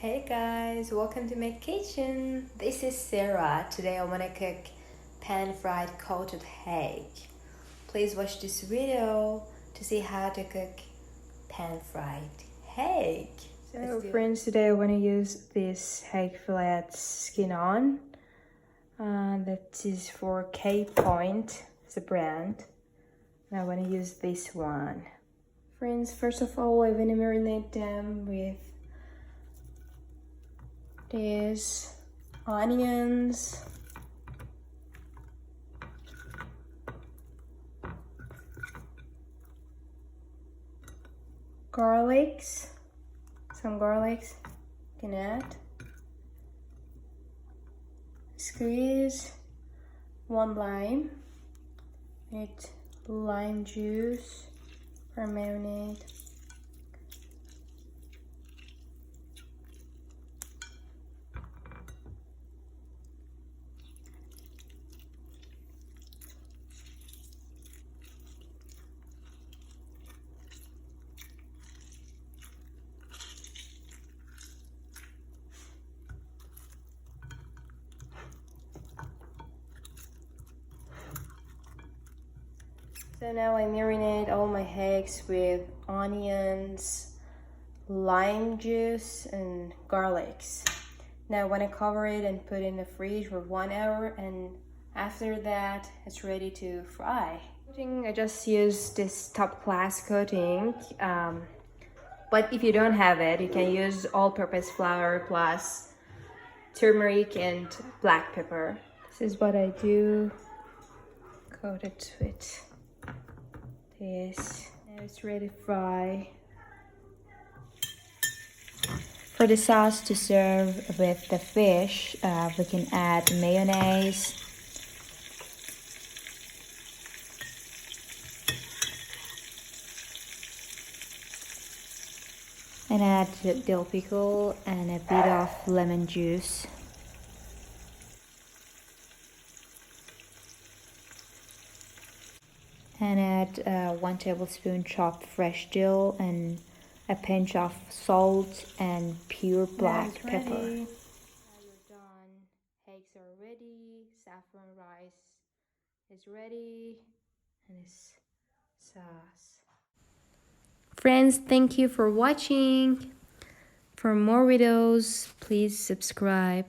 Hey guys, welcome to my kitchen. This is Sarah. Today I want to cook pan fried coated hake. Please watch this video to see how to cook pan fried hake. So friends, today I want to use this hake fillet skin on. That is for K Point, it's a brand. And I want to use this one. Friends, first of all, I want to marinate them with these onions, some garlics, you can add, squeeze 1 lime, with lime juice for marinade. So now I marinate all my hakes with onions, lime juice, and garlics. Now I want to cover it and put it in the fridge for 1 hour, and after that it's ready to fry. I just use this top class coating, but if you don't have it, you can use all-purpose flour plus turmeric and black pepper. This is what I do. Coat it with this. Now it's ready to fry. For the sauce to serve with the fish, we can add mayonnaise, and add dill pickle and a bit of lemon juice. And add 1 tablespoon chopped fresh dill and a pinch of salt and pure black pepper. Now you're done. Hakes are ready. Saffron rice is ready. And this sauce. Friends, thank you for watching. For more videos, please subscribe.